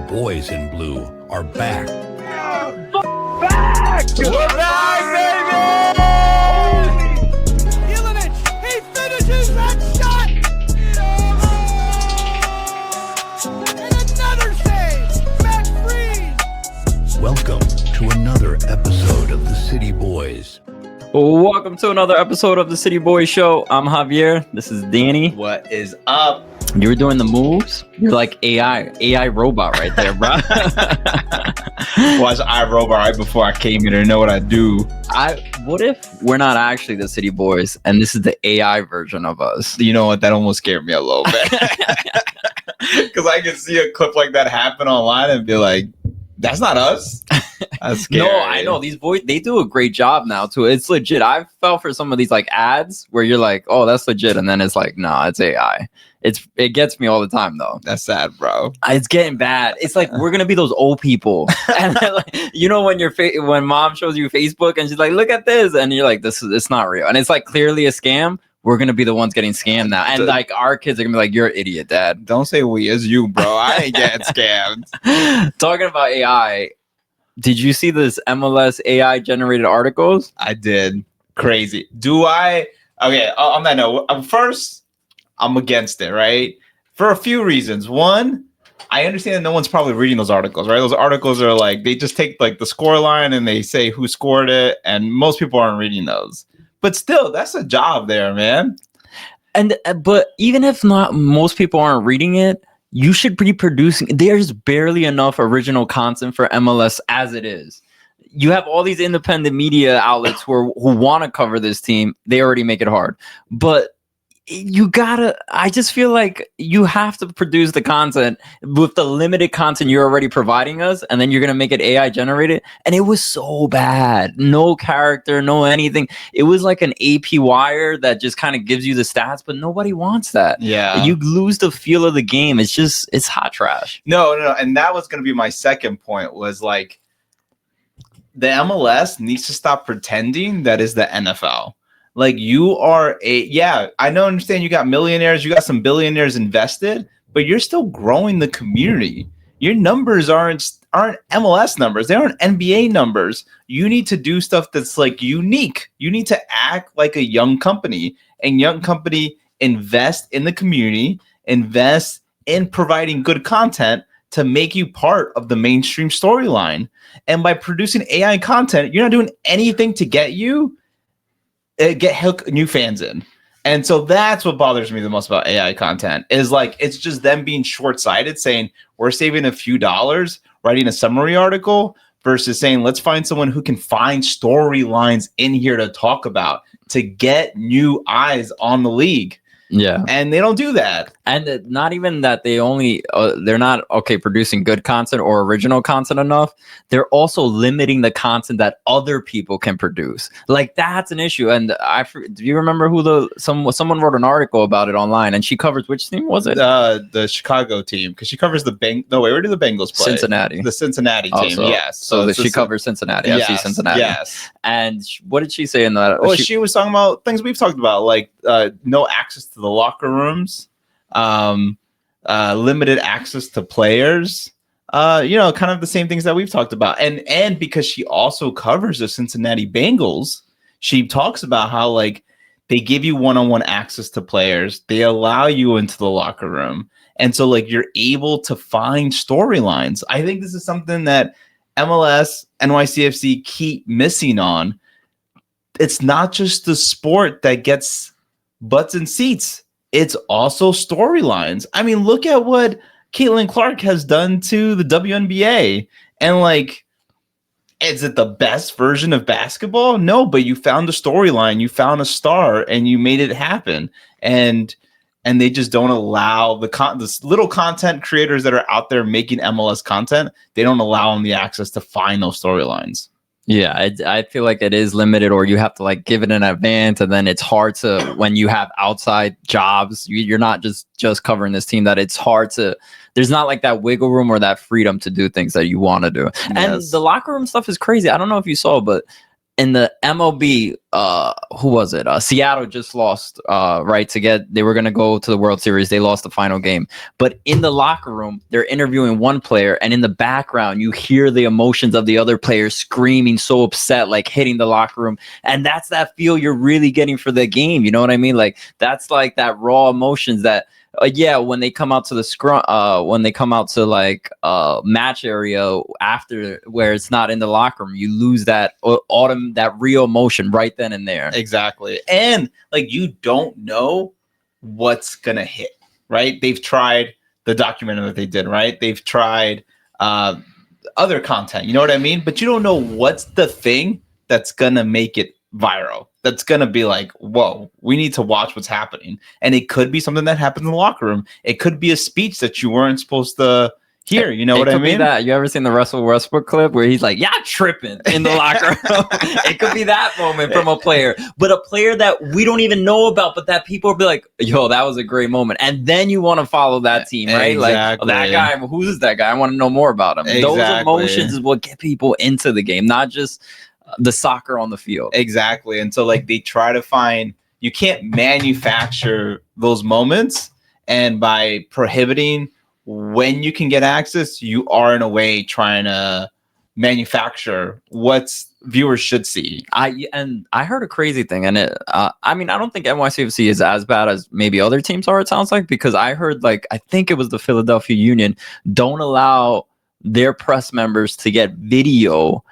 boys in blue are back. Back! We're back, baby! Illich, he finishes that shot! And another save! Matt Freed! Welcome to another episode of the City Boys. Welcome to another episode of the City Boys Show. I'm Javier. This is Danny. What is up? You were doing the moves. You're like AI robot right there, bro. Watch iRobot right before I came here to know what I do. What if we're not actually the City Boys and this is the AI version of us? You know what? That almost scared me a little bit. Because I can see a clip like that happen online and be like, that's not us. That's scary. No, I know these boys. They do a great job now too. It's legit. I fell for some of these like ads where you're like, "Oh, that's legit," and then it's like, "Nah, it's AI." It gets me all the time though. That's sad, bro. It's getting bad. It's like we're gonna be those old people, and then, like, you know when when mom shows you Facebook and she's like, "Look at this," and you're like, "It's not real," and it's like clearly a scam. We're gonna be the ones getting scammed now, and like our kids are gonna be like, "You're an idiot, Dad." Don't say we, it's you, bro. I ain't getting scammed. Talking about AI, did you see this MLS AI generated articles? I did. Crazy. Do I? Okay, on that note, first, I'm against it, right? For a few reasons. One, I understand that no one's probably reading those articles, right? Those articles are like, they just take like the score line and they say who scored it, and most people aren't reading those. But still, that's a job there, man. And but even if not, most people aren't reading it. You should be producing. There's barely enough original content for MLS as it is. You have all these independent media outlets who want to cover this team. They already make it hard. But I just feel like you have to produce the content with the limited content you're already providing us, and then you're going to make it AI generated. And it was so bad. No character, no anything. It was like an AP wire that just kind of gives you the stats, but nobody wants that. Yeah. You lose the feel of the game. It's hot trash. No. And that was going to be my second point, was like, the MLS needs to stop pretending that is the NFL. Like, you are I don't understand, you got millionaires, you got some billionaires invested, but you're still growing the community. Your numbers aren't MLS numbers. They aren't NBA numbers. You need to do stuff that's like unique. You need to act like a young company, and young company invest in the community, invest in providing good content to make you part of the mainstream storyline. And by producing AI content, you're not doing anything to get hook new fans in. And so that's what bothers me the most about AI content, is like, it's just them being short-sighted, saying we're saving a few dollars writing a summary article, versus saying let's find someone who can find storylines in here to talk about to get new eyes on the league. Yeah. And they don't do that. And not even that they're not producing good content or original content enough. They're also limiting the content that other people can produce. Like, that's an issue. And do you remember who someone wrote an article about it online, and she covers which team was it? The Chicago team, because she covers where do the Bengals play? Cincinnati. The Cincinnati team, also, yes. So she covers Cincinnati, yes, FC Cincinnati. Yes. And what did she say in that? Well, she was talking about things we've talked about, like no access to the locker rooms, limited access to players, kind of the same things that we've talked about. And because she also covers the Cincinnati Bengals, she talks about how, like, they give you one-on-one access to players, they allow you into the locker room, and so, like, you're able to find storylines. I think this is something that MLS, NYCFC keep missing on. It's not just the sport that gets butts and seats. It's also storylines. I mean, look at what Caitlin Clark has done to the WNBA. And, like, is it the best version of basketball? No, but you found a storyline, you found a star, and you made it happen. And they just don't allow the little content creators that are out there making MLS content, they don't allow them the access to find those storylines. Yeah, I feel like it is limited, or you have to like give it in advance, and then it's hard to, when you have outside jobs, you're not just covering this team, that it's hard to, there's not like that wiggle room or that freedom to do things that you want to do. Yes. And the locker room stuff is crazy. I don't know if you saw, but in the MLB, who was it? Seattle just lost, right? They were going to go to the World Series. They lost the final game. But in the locker room, they're interviewing one player, and in the background, you hear the emotions of the other players screaming, so upset, like hitting the locker room. And that's that feel you're really getting for the game. You know what I mean? Like, that's like that raw emotions that, when they come out to the scrum, when they come out to like match area after where it's not in the locker room, you lose that that real emotion right then and there. Exactly. And like, you don't know what's gonna hit, right? They've tried the documentary that they did, right? They've tried other content, you know what I mean? But you don't know what's the thing that's gonna make it viral, that's gonna be like, whoa, we need to watch what's happening. And it could be something that happens in the locker room. It could be a speech that you weren't supposed to hear. You know what I mean? It could be that. You ever seen the Russell Westbrook clip where he's like, yeah, tripping in the locker room? It could be that moment from a player, but a player that we don't even know about, but that people will be like, yo, that was a great moment. And then you want to follow that team, right? Exactly. Like, oh, that guy, who's that guy? I want to know more about him. Exactly. Those emotions is what get people into the game, not just the soccer on the field. Exactly. And so like, they try to find, you can't manufacture those moments, and by prohibiting when you can get access, you are in a way trying to manufacture what viewers should see. I heard a crazy thing, and I mean, I don't think NYCFC is as bad as maybe other teams are, it sounds like, because I heard, like, I think it was the Philadelphia Union don't allow their press members to get video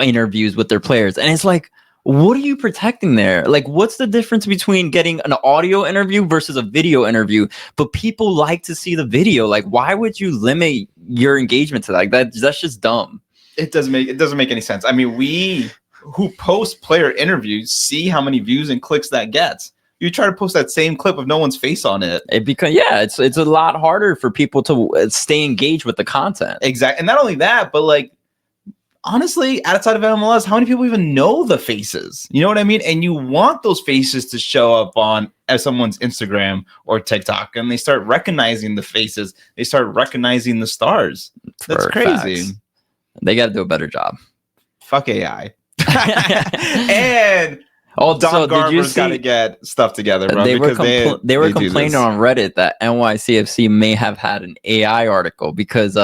interviews with their players. And it's like, what are you protecting there? Like, what's the difference between getting an audio interview versus a video interview? But people like to see the video. Like, why would you limit your engagement to that? That's just dumb. It doesn't make any sense. I mean, we who post player interviews see how many views and clicks that gets. You try to post that same clip with no one's face on it. It's a lot harder for people to stay engaged with the content. Exactly. And not only that, but like, honestly, outside of MLS, how many people even know the faces? You know what I mean? And you want those faces to show up on someone's Instagram or TikTok, and they start recognizing the faces. They start recognizing the stars. That's crazy. Facts. They got to do a better job. Fuck AI. And Don Garber's got to get stuff together, bro. They were complaining on Reddit that NYCFC may have had an AI article because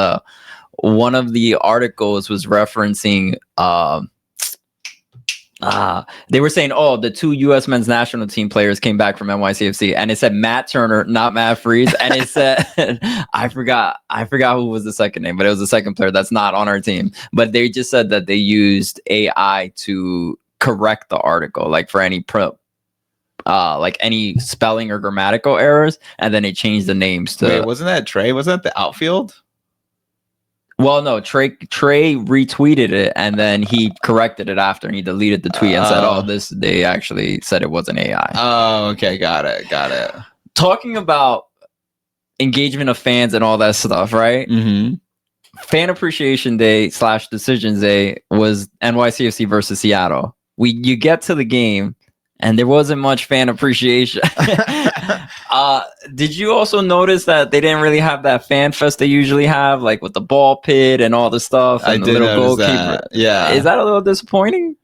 one of the articles was referencing they were saying, oh, the two U.S. men's national team players came back from NYCFC, and it said Matt Turner, not Matt Freeze, and it said I forgot who was the second name, but it was the second player that's not on our team. But they just said that they used AI to correct the article, like for any like any spelling or grammatical errors, and then it changed the names to. Wait, wasn't that Trey? Wasn't that the outfield? Well, no, Trey retweeted it, and then he corrected it after, and he deleted the tweet and said, "Oh, they actually said it wasn't AI." Oh, okay, got it. Talking about engagement of fans and all that stuff, right? Mm-hmm. Fan Appreciation Day / Decisions Day was NYCFC versus Seattle. You get to the game, and there wasn't much fan appreciation. Did you also notice that they didn't really have that fan fest they usually have, like with the ball pit and all the stuff? And I did notice that. Yeah. Is that a little disappointing?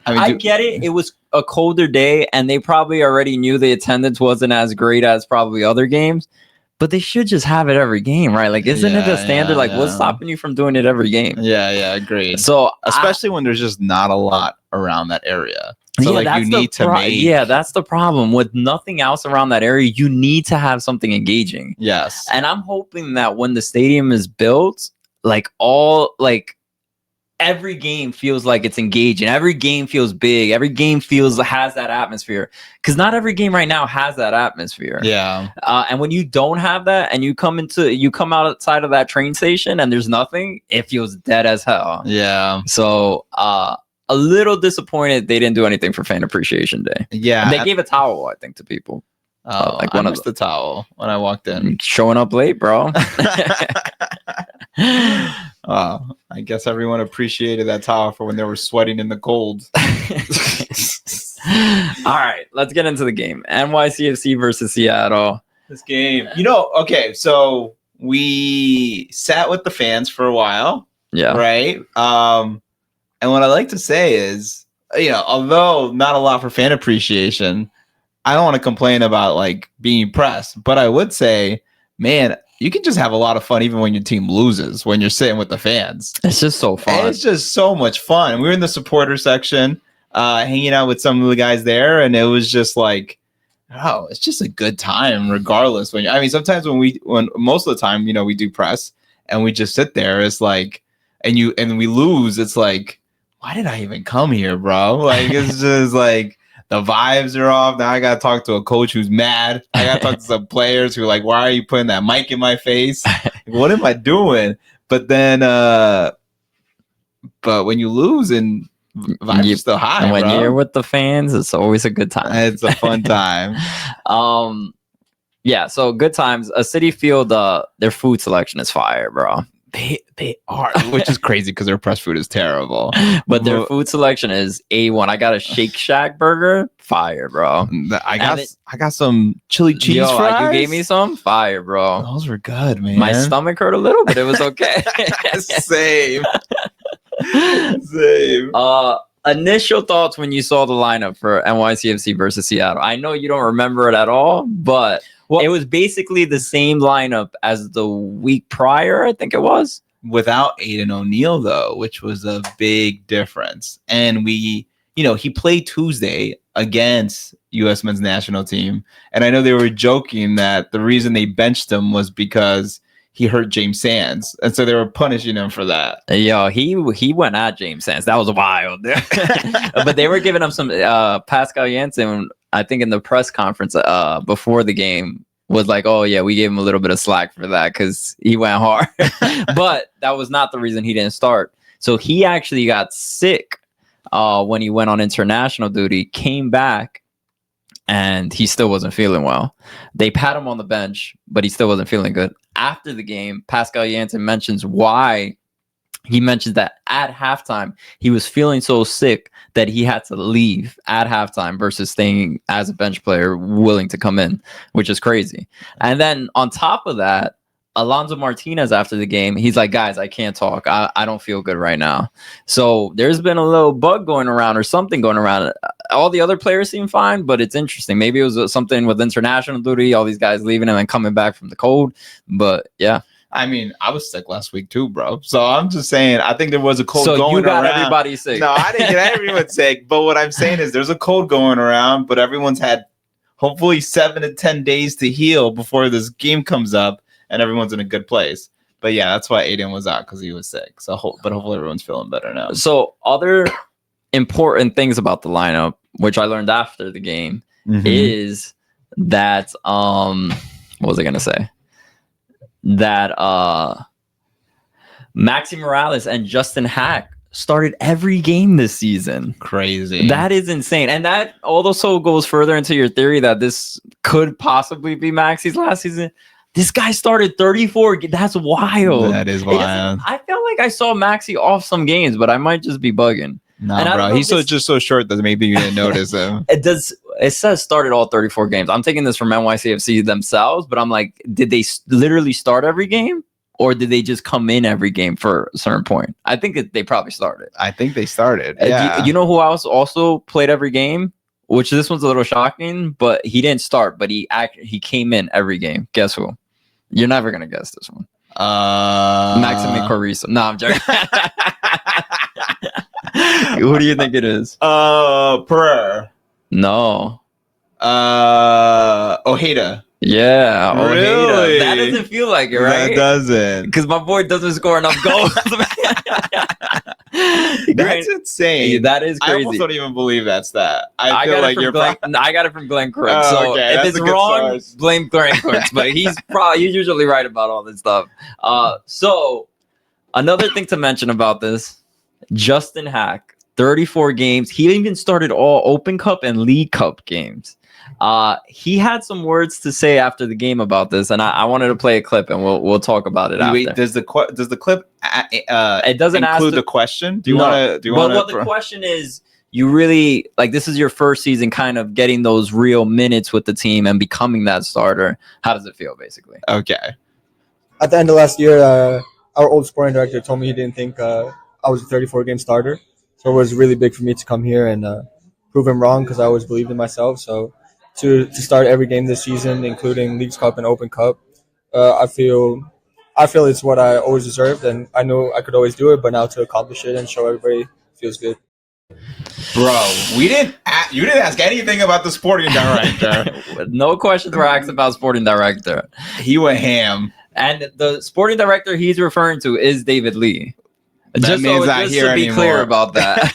I get it. It was a colder day, and they probably already knew the attendance wasn't as great as probably other games. But they should just have it every game, right? Like, isn't it a standard? What's stopping you from doing it every game? Yeah, agreed. So, especially when there's just not a lot around that area. So, you need to make... Yeah, that's the problem. With nothing else around that area, you need to have something engaging. Yes. And I'm hoping that when the stadium is built, every game feels like it's engaging. Every game feels big. Every game has that atmosphere. Because not every game right now has that atmosphere. Yeah. And when you don't have that, and you come outside of that train station and there's nothing, it feels dead as hell. Yeah. So a little disappointed they didn't do anything for Fan Appreciation Day. Yeah. They gave a towel, I think, to people. I missed the towel when I walked in. Showing up late, bro. I guess everyone appreciated that towel for when they were sweating in the cold. All right, let's get into the game. NYCFC versus Seattle. This game, okay, so we sat with the fans for a while. Yeah. Right. And what I like to say is although not a lot for fan appreciation, I don't want to complain about like being pressed, but I would say, man, you can just have a lot of fun even when your team loses, when you're sitting with the fans. It's just so fun. It's just so much fun. We were in the supporter section, hanging out with some of the guys there, and it was just like, oh, it's just a good time, regardless. Sometimes when most of the time, we do press and we just sit there. It's like, and we lose. It's like, why did I even come here, bro? Like, it's just like the vibes are off. Now I gotta talk to a coach who's mad. I gotta talk to some players who are like, why are you putting that mic in my face? What am I doing? But then, but when you lose and vibes are still high, and when bro. you're with the fans, it's always a good time. It's a fun time. Yeah, so good times. A City Field, their food selection is fire, bro. They are, which is crazy because their press food is terrible. But their food selection is A1. I got a Shake Shack burger, fire, bro. I got some chili cheese fries. You gave me some fire, bro. Those were good, man. My stomach hurt a little, but it was okay. Same. Initial thoughts when you saw the lineup for NYCFC versus Seattle. I know you don't remember it at all, but it was basically the same lineup as the week prior, I think it was. Without Aiden O'Neal, though, which was a big difference. And he played Tuesday against U.S. men's national team. And I know they were joking that the reason they benched him was because he hurt James Sands. And so they were punishing him for that. Yo, he went at James Sands. That was wild. But they were giving him some Pascal Janssen, I think in the press conference before the game, was like, oh yeah, we gave him a little bit of slack for that because he went hard. But that was not the reason he didn't start. So he actually got sick when he went on international duty, came back, and he still wasn't feeling well. They pat him on the bench, but he still wasn't feeling good. After the game, Pascal Janssen mentions why. He mentions that at halftime, he was feeling so sick that he had to leave at halftime versus staying as a bench player willing to come in, which is crazy. And then on top of that, Alonso Martinez after the game, he's like, guys, I can't talk. I don't feel good right now. So there's been a little bug going around or something going around. All the other players seem fine, but it's interesting. Maybe it was something with international duty, all these guys leaving and then coming back from the cold. But yeah. I mean, I was sick last week too, bro. So I'm just saying, I think there was a cold going around. So you got everybody sick. No, I didn't get everyone sick. But what I'm saying is there's a cold going around, but everyone's had hopefully 7 to 10 days to heal before this game comes up and everyone's in a good place. But yeah, that's why Aiden was out, because he was sick. So, but hopefully everyone's feeling better now. So other important things about the lineup, which I learned after the game, is that, what was I going to say? That Maxi Morales and Justin Haak started every game this season. Crazy. That is insane. And that also goes further into your theory that this could possibly be Maxi's last season. This guy started 34. That's wild. That is wild. I felt like I saw Maxi off some games, but I might just be bugging. No, bro. He's just so short that maybe you didn't notice him. It says started all 34 games. I'm taking this from NYCFC themselves, but I'm like, did they literally start every game, or did they just come in every game for a certain point? I think they probably started. I think they started. Yeah. You know who else also played every game? Which this one's a little shocking, but he didn't start, but he came in every game. Guess who? You're never gonna guess this one. Maxime Carissa. No, I'm joking. Who do you think it is? Pereira. No. Ojeda. Yeah. Really? Ojeda. That doesn't feel like it, right? That doesn't. Because my boy doesn't score enough goals. That's insane. Yeah, that is crazy. I almost don't even believe that's that. I feel like you're I got it from Glenn Crook. So okay, if it's wrong, blame Glenn Crook. But he's usually right about all this stuff. So another thing to mention about this, Justin Haak, 34 games. He even started all Open Cup and League Cup games. He had some words to say after the game about this, and I wanted to play a clip, and we'll talk about it after. Wait, does the clip it doesn't include the question? Do you want to? Well, the question is, you really like this is your first season, kind of getting those real minutes with the team and becoming that starter. How does it feel, basically? Okay. At the end of last year, our old sporting director told me he didn't think I was a 34-game starter. So it was really big for me to come here and prove him wrong because I always believed in myself. So to start every game this season, including Leagues Cup and Open Cup, I feel it's what I always deserved, and I know I could always do it. But now to accomplish it and show everybody feels good. Bro, you didn't ask anything about the sporting director. No questions were asked about sporting director. He went ham. And the sporting director he's referring to is David Lee. Just to be clear about that.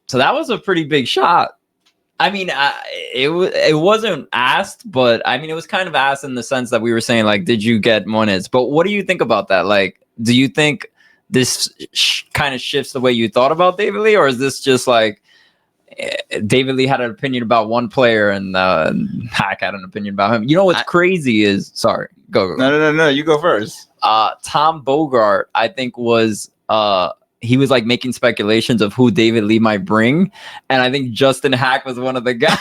So that was a pretty big shot. I mean, it wasn't asked, but I mean, it was kind of asked in the sense that we were saying, like, did you get Moniz? But what do you think about that? Like, do you think this kind of shifts the way you thought about David Lee, or is this just like David Lee had an opinion about one player and Haak had an opinion about him? You know what's crazy is, sorry, go. No, you go first. Tom Bogart, I think, was he was like making speculations of who David Lee might bring, and I think Justin Haak was one of the guys.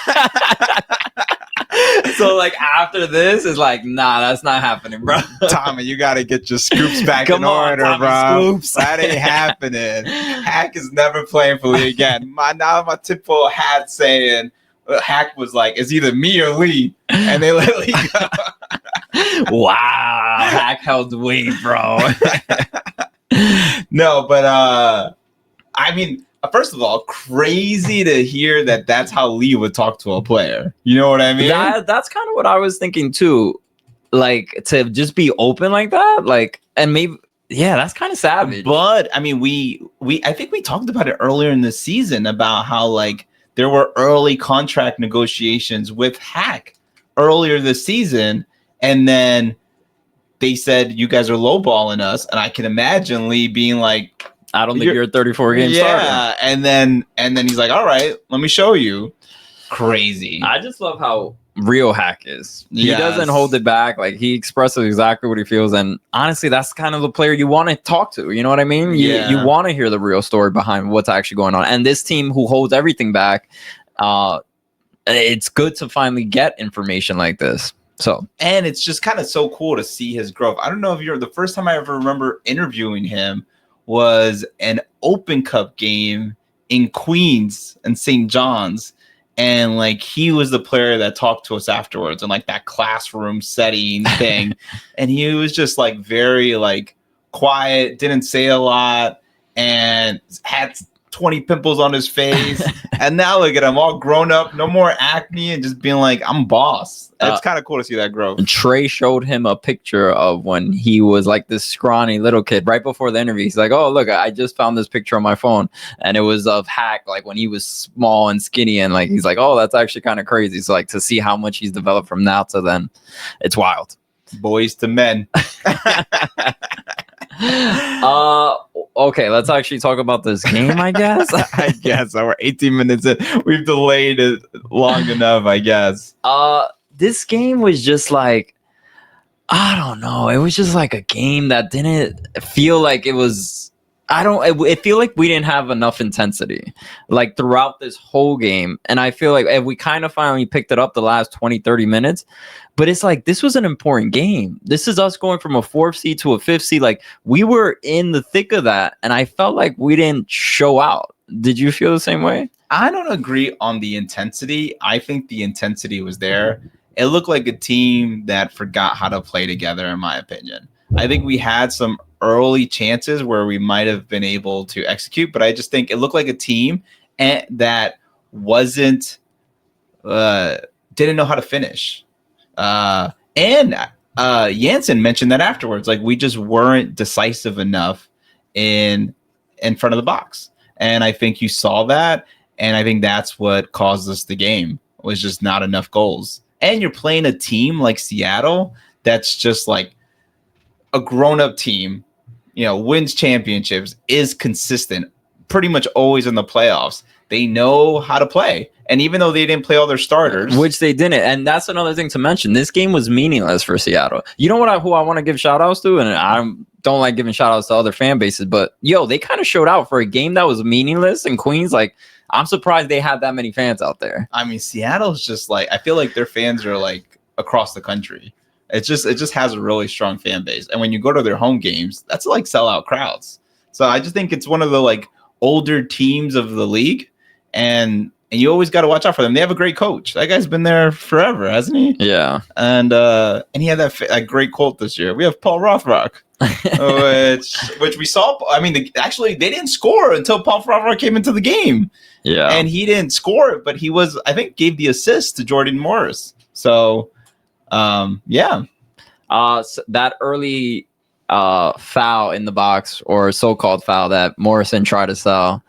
So like after this is like, nah, that's not happening, bro. Tommy, you got to get your scoops back in order, Tommy, bro. Scoops. That ain't happening. Haak is never playing for Lee again. My typical hat saying Haak was like, it's either me or Lee, and they let Lee go. Wow, Haak held weight, bro. No, but I mean, first of all, crazy to hear that that's how Lee would talk to a player. You know what I mean? That's kind of what I was thinking too. Like, to just be open like that, like, and maybe, yeah, that's kind of savage. But I mean, I think we talked about it earlier in the season about how like there were early contract negotiations with Haak earlier this season, and then they said you guys are lowballing us, and I can imagine Lee being like, I don't think you're a 34 game starter. Yeah, and then he's like, all right, let me show you. Crazy. I just love how real Haak is. He Yes. doesn't hold it back. Like, he expresses exactly what he feels, and honestly, that's kind of the player you want to talk to. You know what I mean? You want to hear the real story behind what's actually going on. And this team who holds everything back, it's good to finally get information like this. So, and it's just kind of so cool to see his growth. I don't know if you're the first time I ever remember interviewing him was an Open Cup game in Queens and St. John's, and like he was the player that talked to us afterwards in like that classroom setting thing, and he was just like very like quiet, didn't say a lot, and had 20 pimples on his face. And now look at him, all grown up, no more acne, and just being like, I'm boss. It's kind of cool to see that growth. Trey showed him a picture of when he was like this scrawny little kid right before the interview. He's like, oh, look, I just found this picture on my phone. And it was of Haak, like when he was small and skinny. And like, he's like, oh, that's actually kind of crazy. So like to see how much he's developed from now to then, it's wild. Boys to men. Okay, let's actually talk about this game, I guess. I guess. So we're 18 minutes in. We've delayed it long enough, I guess. This game was just like, I don't know. It was just like a game that didn't feel like it was. It feel like we didn't have enough intensity like throughout this whole game. And I feel like we kind of finally picked it up the last 20, 30 minutes. But it's like, this was an important game. This is us going from a 4th seed to a 5th seed. Like, we were in the thick of that. And I felt like we didn't show out. Did you feel the same way? I don't agree on the intensity. I think the intensity was there. It looked like a team that forgot how to play together, in my opinion. I think we had some early chances where we might have been able to execute, but I just think it looked like a team that wasn't didn't know how to finish. And Jansen mentioned that afterwards, like we just weren't decisive enough in front of the box. And I think you saw that, and I think that's what caused us the game, was just not enough goals. And you're playing a team like Seattle that's just like a grown-up team, you know, wins championships, is consistent, pretty much always in the playoffs. They know how to play. And even though they didn't play all their starters, which they didn't, and that's another thing to mention, this game was meaningless for Seattle. You know what? Who I want to give shout outs to, and I don't like giving shout outs to other fan bases, but yo, they kind of showed out for a game that was meaningless in Queens. Like, I'm surprised they had that many fans out there. I mean, Seattle's just like, I feel like their fans are like across the country. It just has a really strong fan base. And when you go to their home games, that's like sellout crowds. So I just think it's one of the like older teams of the league, and you always got to watch out for them. They have a great coach. That guy's been there forever, hasn't he? Yeah. And he had that great quote this year. We have Paul Rothrock, which we saw. I mean, they didn't score until Paul Rothrock came into the game. Yeah. And he didn't score it, but I think, gave the assist to Jordan Morris. So, yeah. So that early foul in the box, or so-called foul that Morrison tried to sell,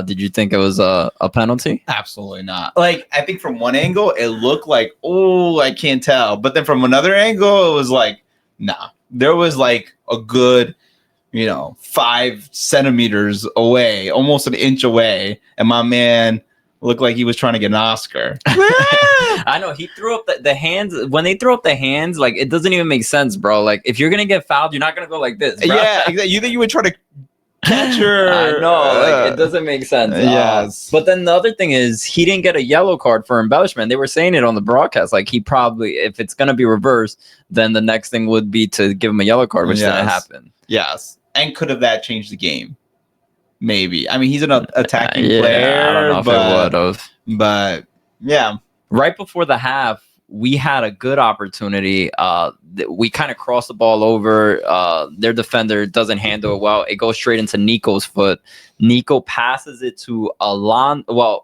did you think it was a penalty? Absolutely not. Like, I think from one angle, it looked like, oh, I can't tell. But then from another angle, it was like, nah. There was like a good, 5 centimeters away, almost an inch away. And my man looked like he was trying to get an Oscar. I know, he threw up the hands. When they throw up the hands, like, it doesn't even make sense, bro. Like, if you're going to get fouled, you're not going to go like this, bro. Yeah, exactly. You think you would try to catch her? I know, like, it doesn't make sense. Yes. But then the other thing is, he didn't get a yellow card for embellishment. They were saying it on the broadcast. Like, he probably, if it's going to be reversed, then the next thing would be to give him a yellow card, which didn't happen. Yes. And could have that changed the game? Maybe. I mean, he's an attacking player. I don't know if it would have. But, yeah. Right before the half, we had a good opportunity. We kind of crossed the ball over. Their defender doesn't handle it well. It goes straight into Nico's foot. Nico passes it to Alonso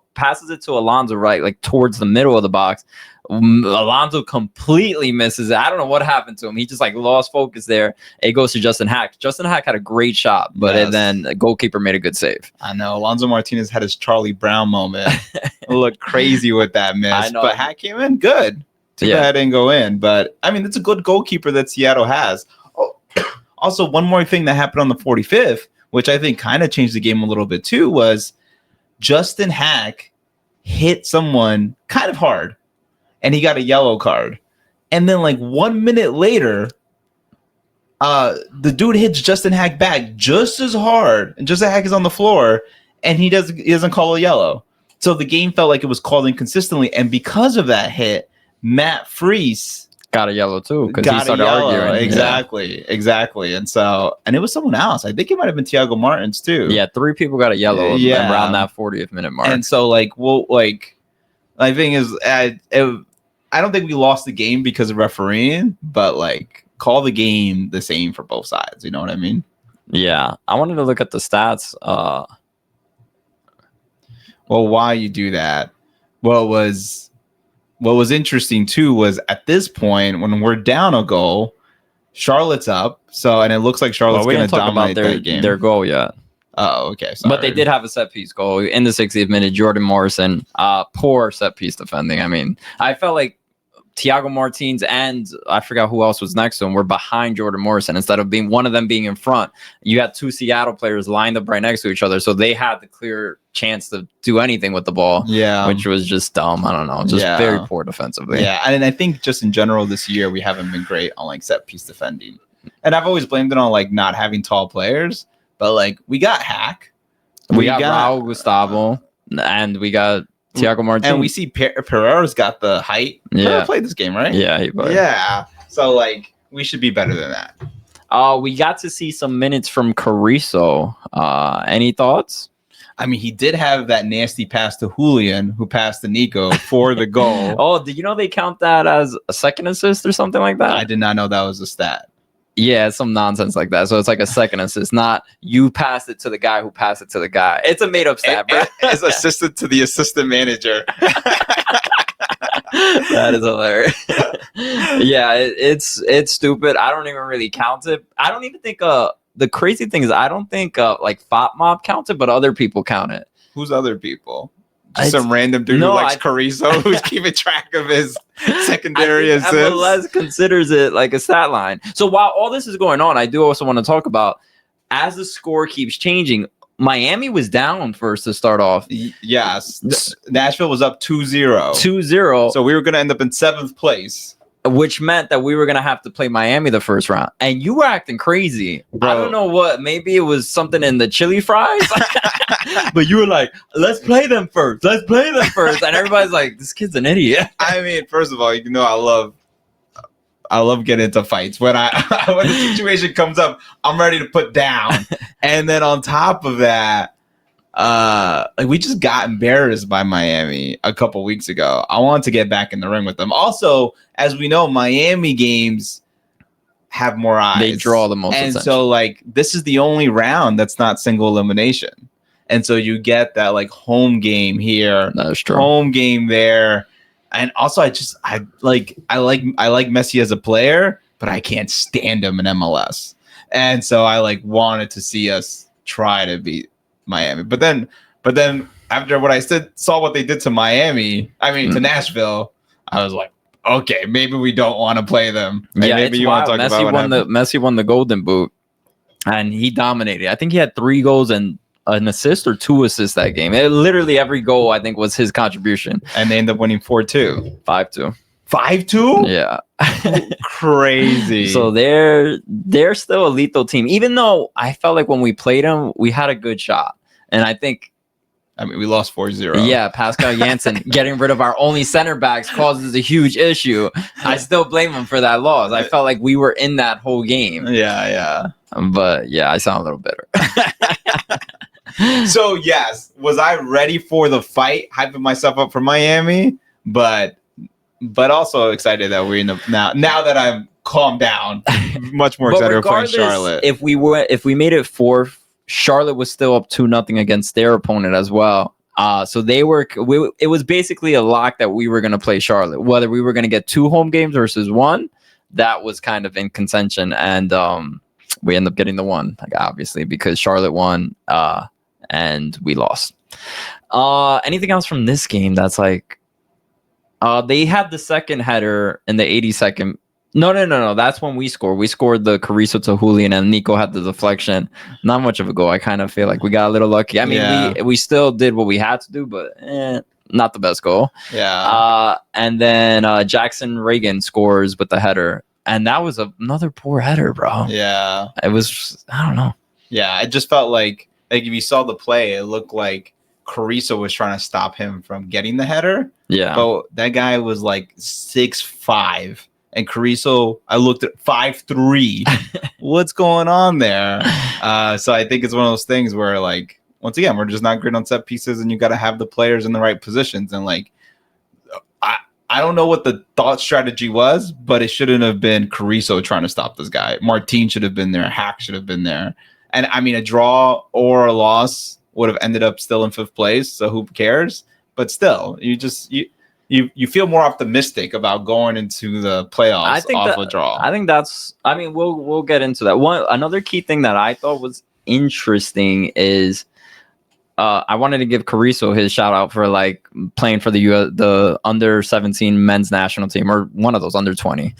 right, like towards the middle of the box. Alonso completely misses it. I don't know what happened to him. He just like lost focus there. It goes to Justin Haak. Justin Haak had a great shot, but then the goalkeeper made a good save. I know. Alonso Martinez had his Charlie Brown moment. Looked crazy with that miss. I know. But Haak came in good. Too bad it didn't go in. But, I mean, it's a good goalkeeper that Seattle has. Oh, also, one more thing that happened on the 45th, which I think kind of changed the game a little bit too, was Justin Haak hit someone kind of hard. And he got a yellow card. And then like 1 minute later, the dude hits Justin Haak back just as hard. And Justin Haak is on the floor. And he doesn't call a yellow. So the game felt like it was called inconsistently. And because of that hit, Matt Freese got a yellow too. Because he started arguing. Exactly. And it was someone else. I think it might have been Thiago Martins too. Yeah, 3 people got a yellow around that 40th minute mark. And so my thing is, I don't think we lost the game because of refereeing, but like call the game the same for both sides. You know what I mean? Yeah. I wanted to look at the stats. Well, why you do that? What was interesting too was at this point when we're down a goal, Charlotte's up. And it looks like Charlotte's going to dominate that game. Their goal yet. Oh, okay. Sorry. But they did have a set piece goal in the 60th minute. Jordan Morrison, poor set piece defending. I mean, I felt like Thiago Martins and I forgot who else was next to him were behind Jordan Morrison instead of being one of them being in front. You had 2 Seattle players lined up right next to each other, so they had the clear chance to do anything with the ball. Yeah, which was just dumb. I don't know, just very poor defensively. Yeah, and I think just in general this year we haven't been great on like set piece defending, and I've always blamed it on like not having tall players. But like we got Haak, we got Raul Gustavo, and we got Thiago Martins. And we see Pereira's got the height. Pereira played this game, right? Yeah, he played. Yeah. So like we should be better than that. We got to see some minutes from Carrizo. Any thoughts? I mean, he did have that nasty pass to Julian, who passed to Nico for the goal. Oh, did you know they count that as a second assist or something like that? I did not know that was a stat. Yeah, some nonsense like that. So it's like a second assist, not you pass it to the guy who passed it to the guy. It's a made-up stat, bro. It's assistant to the assistant manager. That is hilarious. Yeah, it's stupid. I don't even really count it. I don't even think the crazy thing is I don't think like Fop Mob counts it, but other people count it. Who's other people? Just some random dude who likes Carrizo who's keeping track of his secondary assists. MLS considers it like a stat line. So while all this is going on, I do also want to talk about, as the score keeps changing, Miami was down first to start off. Yes. Nashville was up 2-0. 2-0. So we were going to end up in 7th place. Which meant that we were going to have to play Miami the first round. And you were acting crazy. Bro. I don't know what. Maybe it was something in the chili fries. But you were like, let's play them first. Let's play them first. And everybody's like, this kid's an idiot. I mean, first of all, you know, I love getting into fights. When when the situation comes up, I'm ready to put down. And then on top of that, like we just got embarrassed by Miami a couple weeks ago. I want to get back in the ring with them. Also, as we know, Miami games have more eyes. They draw the most and attention. so like this is the only round that's not single elimination. And so you get that like home game here, That's true. home game there. And also I like Messi as a player, but I can't stand him in MLS. And so I like wanted to see us try to beat Miami. But then after what I saw what they did to Miami, to Nashville, I was like, okay, maybe we don't want to play them. Yeah, maybe it's you wild. want to talk Messi about won Messi won the Golden Boot, and he dominated. I think he had 3 goals and an assist or 2 assists that game. Literally every goal I think was his contribution. And they ended up winning 4-2. 5-2. 5-2? Yeah. Crazy. So they're still a lethal team. Even though I felt like when we played them, we had a good shot. And I think we lost 4-0. Yeah, Pascal Janssen getting rid of our only center backs causes a huge issue. I still blame him for that loss. I felt like we were in that whole game. Yeah. But yeah, I sound a little bitter. So yes, was I ready for the fight, hyping myself up for Miami, but also excited that we're in the now that I'm calmed down, much more excited for playing Charlotte. If we made it 4, Charlotte was still up 2-0 against their opponent as well. So it was basically a lock that we were going to play Charlotte. Whether we were going to get 2 home games versus 1, that was kind of in contention, and we ended up getting the 1, like, obviously, because Charlotte won and we lost. Anything else from this game that's like they had the second header in the 82nd. No. That's when we scored. We scored the Carrizo to Julian, and Nico had the deflection. Not much of a goal. I kind of feel like we got a little lucky. We still did what we had to do, but not the best goal. Yeah. And then Jackson Reagan scores with the header, and that was another poor header, bro. Yeah. It was, I don't know. Yeah, it just felt like if you saw the play, it looked like Carrizo was trying to stop him from getting the header. Yeah. But that guy was like 6'5". And Carrizo, I looked at 5'3". What's going on there? So I think it's one of those things where, like, once again, we're just not great on set pieces, and you got to have the players in the right positions. And like, I don't know what the thought strategy was, but it shouldn't have been Carrizo trying to stop this guy. Martin should have been there. Haak should have been there. And a draw or a loss would have ended up still in 5th place. So who cares? But still, you feel more optimistic about going into the playoffs off a draw. I think that's. We'll get into that. Another key thing that I thought was interesting is I wanted to give Carrizo his shout out for like playing for the under 17 men's national team, or one of those under 20.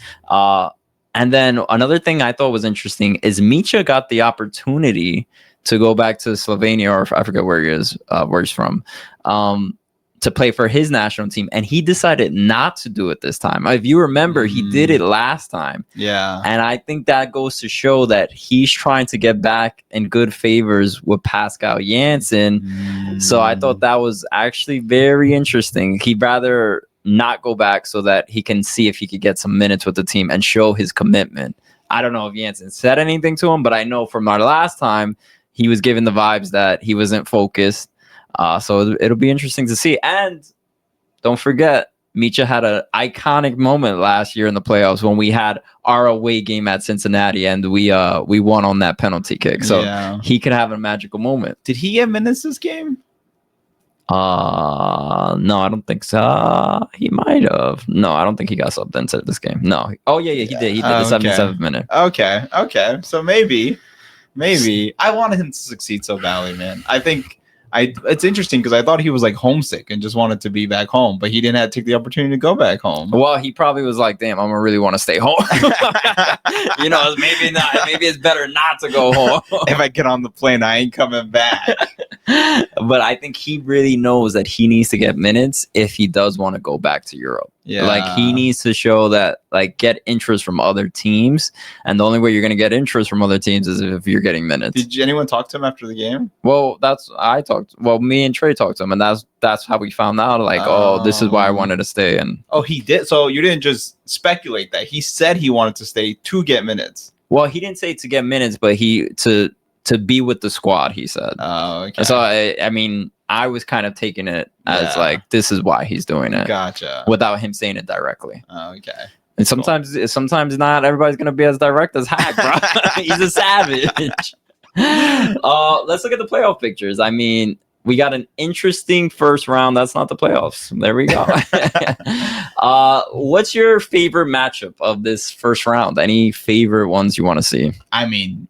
And then another thing I thought was interesting is Micha got the opportunity to go back to Slovenia, or I forget where he is, where he's from, to play for his national team, and he decided not to do it this time. If you remember, he did it last time. Yeah. And I think that goes to show that he's trying to get back in good favors with Pascal Janssen. So I thought that was actually very interesting. He'd rather not go back so that he can see if he could get some minutes with the team and show his commitment. I don't know if Janssen said anything to him, but I know from our last time, he was giving the vibes that he wasn't focused. So it'll be interesting to see. And don't forget, Micha had an iconic moment last year in the playoffs when we had our away game at Cincinnati, and we won on that penalty kick. So he could have a magical moment. Did he get minutes this game? No, I don't think so. He might have. No, I don't think he got subbed into this game. No. Oh yeah, he did. He did the 77th minute. Okay. So maybe I wanted him to succeed so badly, man. I think it's interesting because I thought he was like homesick and just wanted to be back home, but he didn't have to take the opportunity to go back home. Well, he probably was like, damn, I'm gonna really want to stay home. Maybe not. Maybe it's better not to go home. If I get on the plane, I ain't coming back. But I think he really knows that he needs to get minutes if he does want to go back to Europe. Yeah. Like, he needs to show that, like, get interest from other teams. And the only way you're going to get interest from other teams is if you're getting minutes. Did anyone talk to him after the game? Well, me and Trey talked to him, and that's how we found out, like, this is why I wanted to stay. And he did. So you didn't just speculate that. He said he wanted to stay to get minutes. Well, he didn't say to get minutes, but to be with the squad, he said. Oh, okay. So I mean, I was kind of taking it as like, this is why he's doing it. Gotcha. Without him saying it directly. Okay. And sometimes not everybody's gonna be as direct as Haak, bro. He's a savage. Let's look at the playoff pictures. I mean, we got an interesting first round. That's not the playoffs. There we go. What's your favorite matchup of this first round? Any favorite ones you want to see? I mean,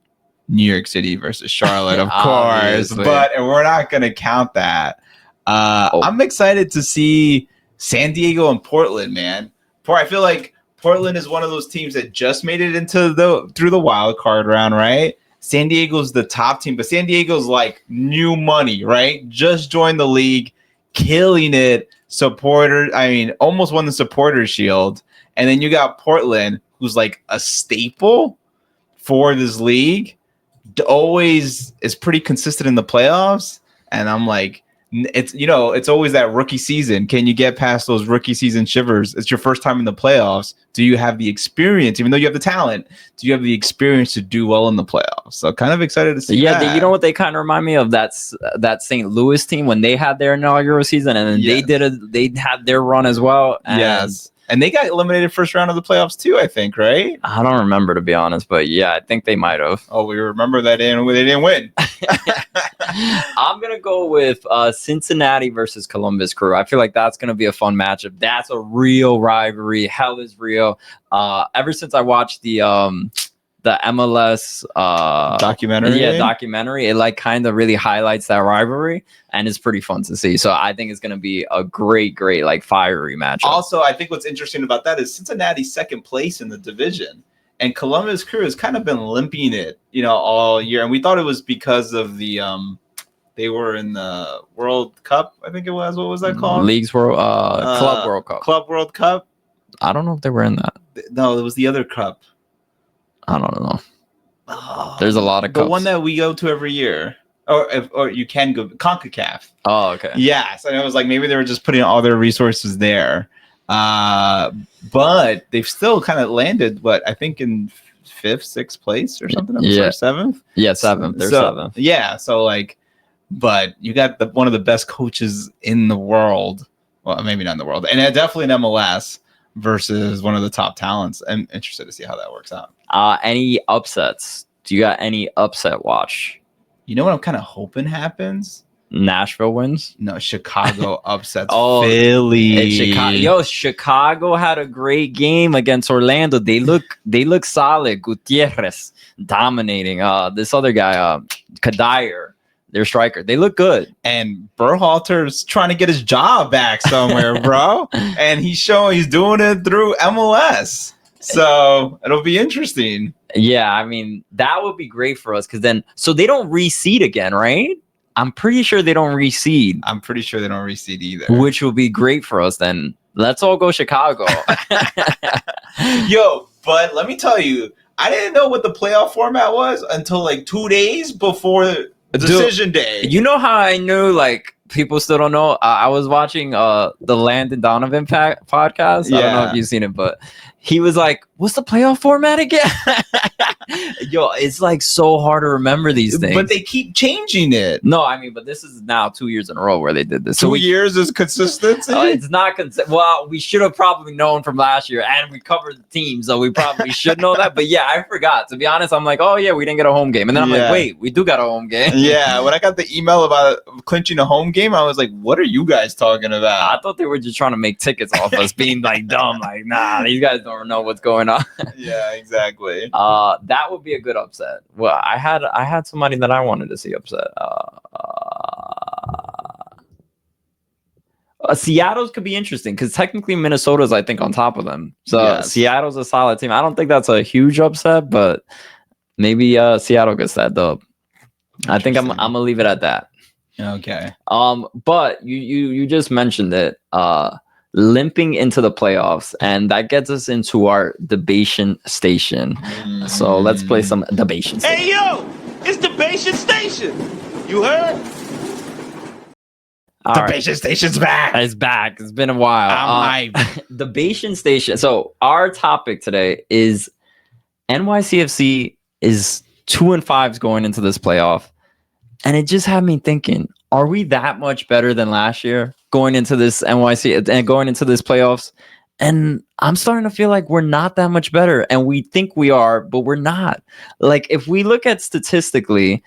New York City versus Charlotte, of course, Obviously. but we're not going to count that. I'm excited to see San Diego and Portland, man. I feel like Portland is one of those teams that just made it through the wild card round, right? San Diego's the top team, but San Diego's like new money, right? Just joined the league, killing it. Almost won the Supporters Shield. And then you got Portland, who's like a staple for this league. Always is pretty consistent in the playoffs. And I'm like, it's always that rookie season. Can you get past those rookie season shivers? It's your first time in the playoffs. Do you have the experience, even though you have the talent? Do you have the experience to do well in the playoffs? So kind of excited to see that. You know what they kind of remind me of? That St. Louis team when they had their inaugural season, and then they had their run as well. Yes. And they got eliminated first round of the playoffs too, I think, right? I don't remember, to be honest, but yeah, I think they might have. Oh, we remember that they didn't win. I'm going to go with Cincinnati versus Columbus Crew. I feel like that's going to be a fun matchup. That's a real rivalry. Hell is real. Ever since I watched the MLS documentary, it like kind of really highlights that rivalry, and it's pretty fun to see. So I think it's going to be a great like fiery matchup. Also, I think what's interesting about that is Cincinnati's second place in the division, and Columbus Crew has kind of been limping it, all year. And we thought it was because of the they were in the World Cup, I think it was. What was that called? Club World Cup. Club World Cup. I don't know if they were in that. No, it was the other cup. I don't know. There's a lot of cups. The one that we go to every year, or you can go CONCACAF. Oh, okay. Yes, and it was like maybe they were just putting all their resources there, but they've still kind of landed. I think in 5th, 6th place or something. Yeah, 7th. Yeah, 7th. They're 7th. Yeah, so but you got one of the best coaches in the world. Well, maybe not in the world, and definitely in MLS versus one of the top talents. I'm interested to see how that works out. Any upsets? Do you got any upset watch? You know what I'm kind of hoping happens? Nashville wins? No, Chicago upsets Philly. Philly. Chicago had a great game against Orlando. They look solid. Gutierrez dominating. This other guy, Kadir, their striker. They look good. And Berhalter's trying to get his job back somewhere, bro. And he's doing it through MLS. So it'll be interesting. Yeah, I mean, that would be great for us because then, so they don't reseed again, right? I'm pretty sure they don't reseed. I'm pretty sure they don't reseed either. Which will be great for us then. Let's all go Chicago. Yo, but let me tell you, I didn't know what the playoff format was until like 2 days before decision day. You know how I knew people still don't know? I was watching the Landon Donovan podcast. I don't know if you've seen it, but he was like, what's the playoff format again? Yo, it's so hard to remember these things. But they keep changing it. No, I mean, but this is now 2 years in a row where they did this. 2 years is consistency? It's not well, we should have probably known from last year, and we covered the team, so we probably should know that. But yeah, I forgot. To be honest, I'm like, oh yeah, we didn't get a home game. And then I'm like, wait, we do got a home game. Yeah, when I got the email about clinching a home game, I was like, what are you guys talking about? I thought they were just trying to make tickets off us being dumb. Nah, these guys don't know what's going on. Yeah, exactly. That would be a good upset. Well, I had somebody that I wanted to see upset. Seattle's could be interesting because technically Minnesota's, I think, on top of them. So Seattle's a solid team. I don't think that's a huge upset, but maybe Seattle gets that dub. I think I'm gonna leave it at that. Okay. But you just mentioned it. Limping into the playoffs, and that gets us into our debation station. So let's play some debation station. Hey yo, it's debation station. You heard? Debation station's back. It's back. It's been a while. I'm hyped. Debation station. So our topic today is NYCFC is 2-5 going into this playoff. And it just had me thinking, are we that much better than last year going into this NYC and going into this playoffs? And I'm starting to feel like we're not that much better. And we think we are, but we're not. Like, if we look at statistically,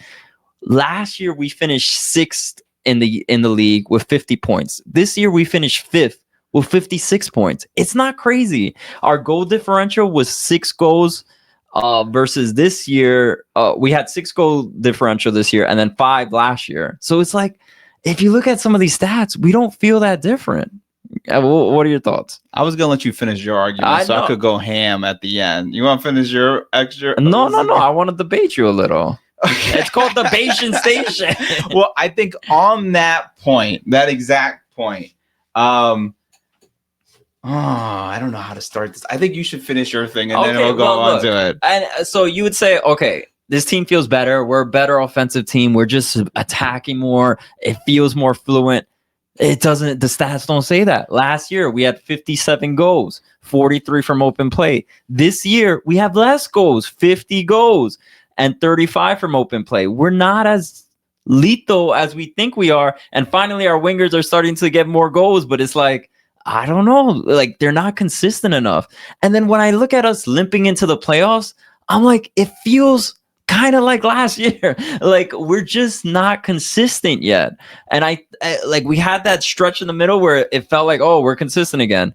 last year we finished 6th in the league with 50 points. This year we finished 5th with 56 points. It's not crazy. Our goal differential was 6 goals versus this year. We had 6 goal differential this year and then 5 last year. So it's like, if you look at some of these stats, we don't feel that different. What are your thoughts? I was gonna let you finish your argument so I could go ham at the end. You want to finish your extra? No. I want to debate you a little. It's called Debation Station. Well, I think on that point, that exact point, I don't know how to start this. I think you should finish your thing and then we'll go on to it. And so you would say, okay, this team feels better. We're a better offensive team. We're just attacking more. It feels more fluent. It doesn't, the stats don't say that. Last year, we had 57 goals, 43 from open play. This year, we have less goals, 50 goals, and 35 from open play. We're not as lethal as we think we are. And finally, our wingers are starting to get more goals, but it's like, I don't know, like they're not consistent enough. And then when I look at us limping into the playoffs, I'm like, it feels kind of like last year. Like, we're just not consistent yet. And I like, we had that stretch in the middle where it felt like, oh, we're consistent again.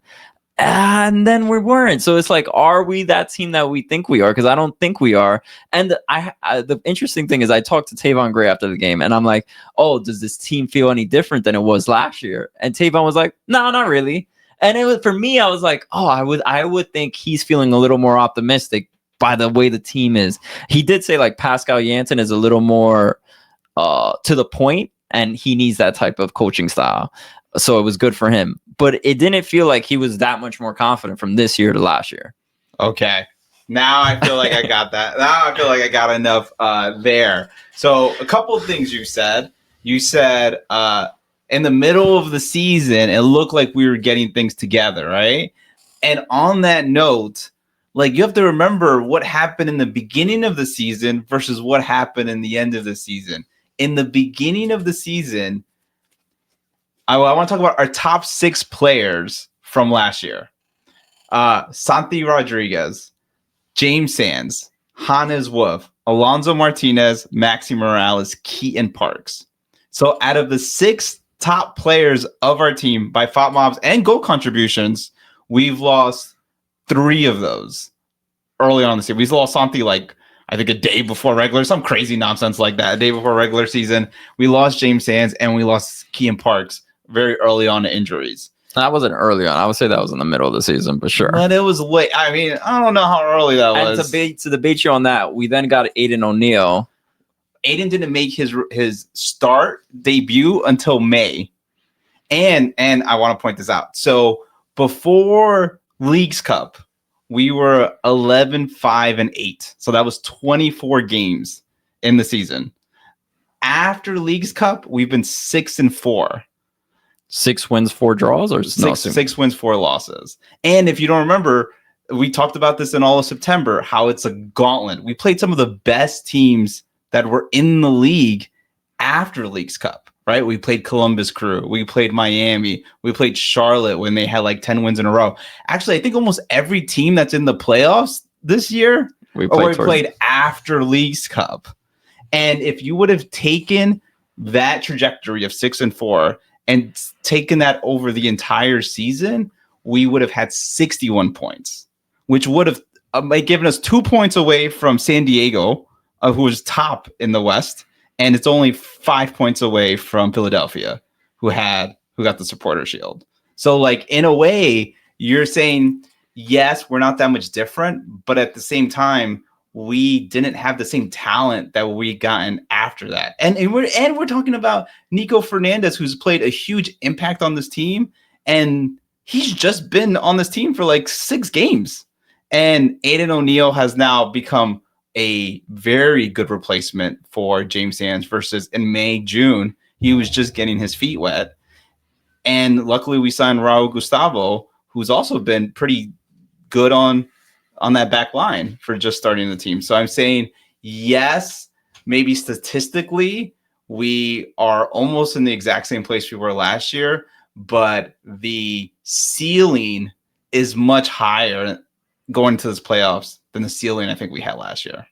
And then we weren't. So it's like, are we that team that we think we are? Because I don't think we are. And the interesting thing is I talked to Tavon Gray after the game and I'm like, oh, does this team feel any different than it was last year? And Tavon was like, no, not really. And it was, for me, I was like, oh, I would think he's feeling a little more optimistic by the way the team is. He did say like Pascal Janssen is a little more to the point and he needs that type of coaching style. So it was good for him. But it didn't feel like he was that much more confident from this year to last year. Okay. Now I feel like I got that. Now I feel like I got enough there. So a couple of things you said. You said in the middle of the season, it looked like we were getting things together, right? And on that note, like, you have to remember what happened in the beginning of the season versus what happened in the end of the season. In the beginning of the season, I want to talk about our top 6 players from last year. Santi Rodriguez, James Sands, Hannes Wolf, Alonso Martinez, Maxi Morales, Keaton Parks. So out of the 6 top players of our team by FOTMOBs and goal contributions, we've lost 3 of those early on in the season. We lost Santi like, I think, a day before regular, some crazy nonsense like that. A day before regular season. We lost James Sands and we lost Keaton Parks very early on to injuries. That wasn't early on. I would say that was in the middle of the season, for sure. But it was late. I mean, I don't know how early that was. And to debate you on that, we then got Aiden O'Neill. Aiden didn't make his start debut until May. And I want to point this out. So before Leagues Cup, we were 11-5-8. So that was 24 games in the season. After Leagues Cup, we've been 6-4. 6 wins, 4 draws, or six wins, 4 losses. And if you don't remember, we talked about this in all of September, how it's a gauntlet. We played some of the best teams that were in the league after Leagues Cup, right? We played Columbus Crew. We played Miami. We played Charlotte when they had like 10 wins in a row. Actually, I think almost every team that's in the playoffs this year, we played after Leagues Cup. And if you would have taken that trajectory of 6-4 and taken that over the entire season, we would have had 61 points, which would have given us 2 points away from San Diego, who was top in the West, and it's only 5 points away from Philadelphia, who got the Supporter Shield. So, like, in a way, you're saying, yes, we're not that much different, but at the same time, we didn't have the same talent that we gotten after that. And we're talking about Nico Fernandez, who's played a huge impact on this team, and he's just been on this team for like 6 games. And Aiden O'Neill has now become a very good replacement for James Sands versus in May, June, he was just getting his feet wet. And luckily we signed Raul Gustavo, who's also been pretty good on that back line for just starting the team. So I'm saying, yes, maybe statistically, we are almost in the exact same place we were last year, but the ceiling is much higher going to this playoffs than the ceiling I think we had last year.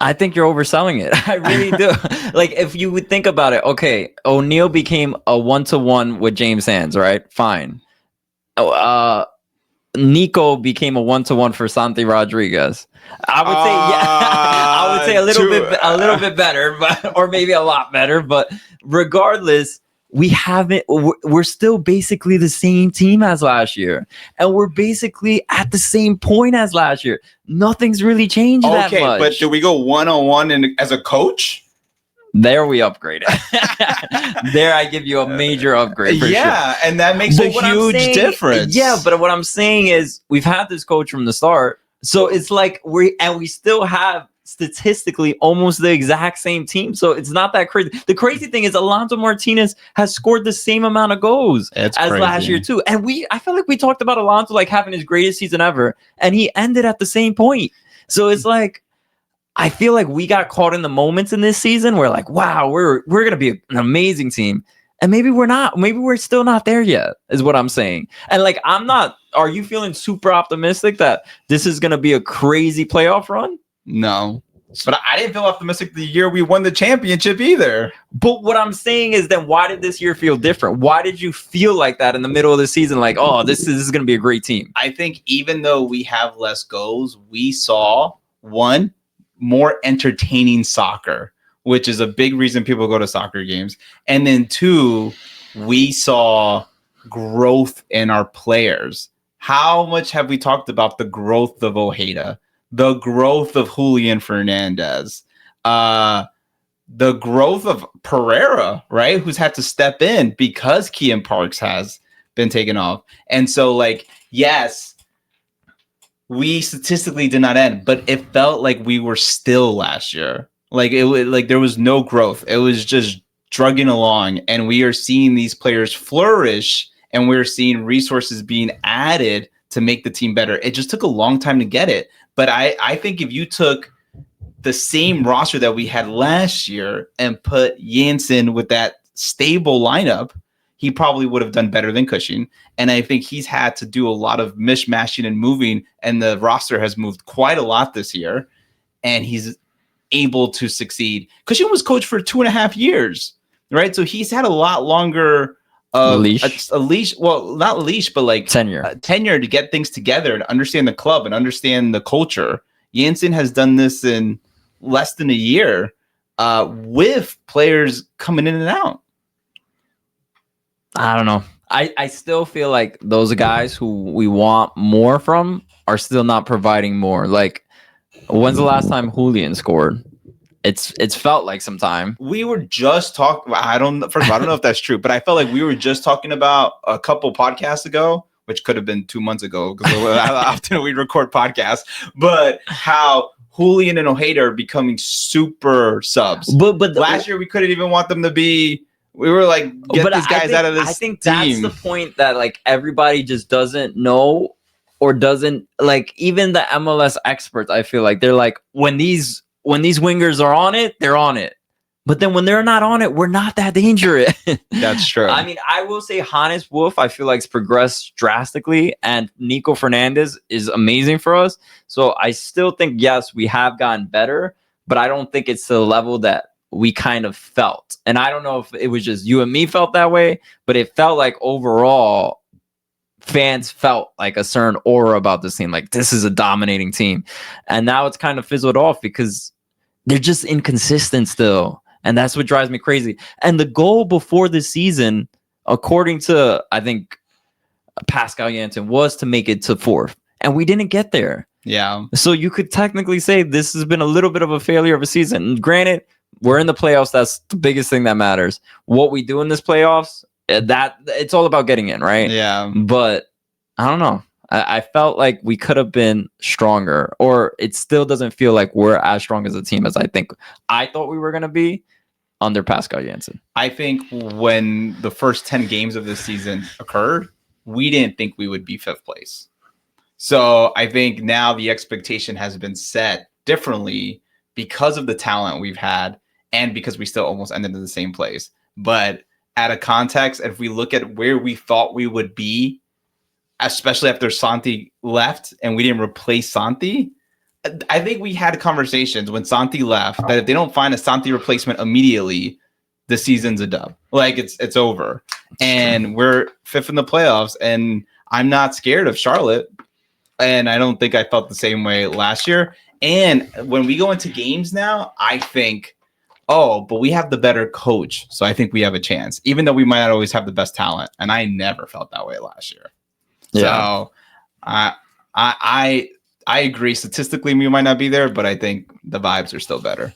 I think you're overselling it. I really do. Like, if you would think about it, okay, O'Neal became a 1-to-1 with James Hands, right? Fine. Nico became a 1-to-1 for Santi Rodriguez. I would say, I would say a little bit better, but or maybe a lot better. But regardless, we're still basically the same team as last year, and we're basically at the same point as last year. Nothing's really changed that much. But do we go 1-on-1 as a coach? There we upgraded. There I give you a major upgrade for sure. And that makes a huge difference. Yeah, but what I'm saying is we've had this coach from the start. So it's like we still have statistically almost the exact same team. So it's not that crazy. The crazy thing is Alonso Martinez has scored the same amount of goals as last year too. And I feel like we talked about Alonso like having his greatest season ever, and he ended at the same point. So it's like, I feel like we got caught in the moments in this season. We're like, wow, we're going to be an amazing team. And maybe we're not. Maybe we're still not there yet, is what I'm saying. And like, are you feeling super optimistic that this is going to be a crazy playoff run? No. But I didn't feel optimistic the year we won the championship either. But what I'm saying is, then why did this year feel different? Why did you feel like that in the middle of the season? Like, oh, this is going to be a great team. I think even though we have less goals, we saw more entertaining soccer, which is a big reason people go to soccer games. And then 2, we saw growth in our players. How much have we talked about the growth of Ojeda, the growth of Julian Fernandez, the growth of Pereira, right? Who's had to step in because Kean Parks has been taken off. And so, like, yes, we statistically did not end, but it felt like we were still last year. Like there was no growth. It was just drugging along, and we are seeing these players flourish, and we're seeing resources being added to make the team better. It just took a long time to get it. But I think if you took the same roster that we had last year and put Janssen with that stable lineup, he probably would have done better than Cushing. And I think he's had to do a lot of mishmashing and moving, and the roster has moved quite a lot this year, and he's able to succeed. Cushing was coach for 2.5 years, right? So he's had a lot longer leash. A leash. Well, not leash, but like tenure to get things together and understand the club and understand the culture. Janssen has done this in less than a year with players coming in and out. I don't know. I still feel like those guys who we want more from are still not providing more. Like, when's the last time Julian scored? It's felt like some time. We were just talking. I don't know if that's true, but I felt like we were just talking about a couple podcasts ago, which could have been 2 months ago because often we record podcasts. But how Julian and Ojeda are becoming super subs. But last year we couldn't even want them to be. We were like, get these guys out of this. I think team. That's the point that like everybody just doesn't know or doesn't like. Even the MLS experts, I feel like they're like, when these wingers are on it, they're on it. But then when they're not on it, we're not that dangerous. That's true. I mean, I will say Hannes Wolf, I feel like it's progressed drastically, and Nico Fernandez is amazing for us. So I still think, yes, we have gotten better, but I don't think it's to the level that we kind of felt. And I don't know if it was just you and me felt that way, but it felt like overall fans felt like a certain aura about this team. Like, this is a dominating team. And now it's kind of fizzled off because they're just inconsistent still. And that's what drives me crazy. And the goal before this season, according to, I think, Pascal Janssen, was to make it to 4th. And we didn't get there. Yeah. So you could technically say this has been a little bit of a failure of a season. And granted, we're in the playoffs. That's the biggest thing that matters. What we do in this playoffs, that it's all about getting in, right? Yeah. But I don't know. I felt like we could have been stronger, or it still doesn't feel like we're as strong as a team as I thought we were going to be under Pascal Janssen. I think when the first 10 games of this season occurred, we didn't think we would be 5th place. So I think now the expectation has been set differently because of the talent we've had and because we still almost ended in the same place. But at a context, if we look at where we thought we would be, especially after Santi left and we didn't replace Santi, I think we had conversations when Santi left that if they don't find a Santi replacement immediately, the season's a dub. Like it's over. And we're fifth in the playoffs, and I'm not scared of Charlotte. And I don't think I felt the same way last year. And when we go into games now, I think, oh, but we have the better coach. So I think we have a chance, even though we might not always have the best talent. And I never felt that way last year. Yeah. So I agree. Statistically, we might not be there, but I think the vibes are still better.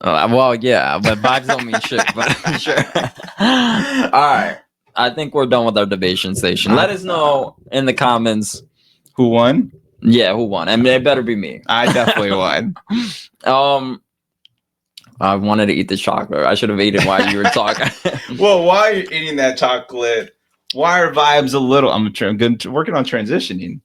Well, yeah, but vibes don't mean shit. But sure. All right. I think we're done with our debation station. Let us know in the comments who won. Yeah, who won? I mean, it better be me. I definitely won. I wanted to eat the chocolate. I should have eaten while you were talking. Well, while you're eating that chocolate, why are vibes a little? I'm working on transitioning.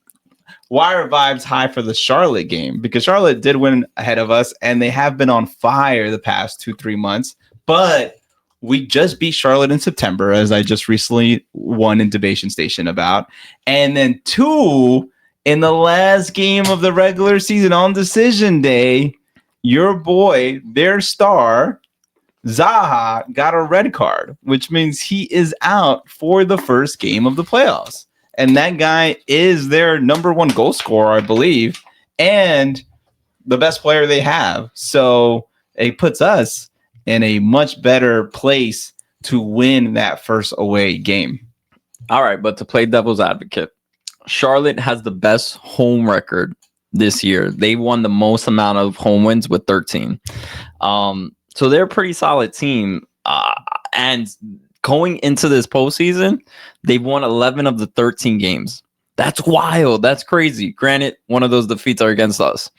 Why are vibes high for the Charlotte game? Because Charlotte did win ahead of us, and they have been on fire the past 2-3 months. But we just beat Charlotte in September, as I just recently won in Debation Station about. And then 2, in the last game of the regular season on decision day, your boy, their star, Zaha, got a red card, which means he is out for the first game of the playoffs. And that guy is their number 1 goal scorer, I believe, and the best player they have. So it puts us in a much better place to win that first away game. All right, but to play devil's advocate, Charlotte has the best home record this year. They won the most amount of home wins with 13. So they're a pretty solid team. And going into this postseason, they've won 11 of the 13 games. That's wild. That's crazy. Granted, one of those defeats are against us.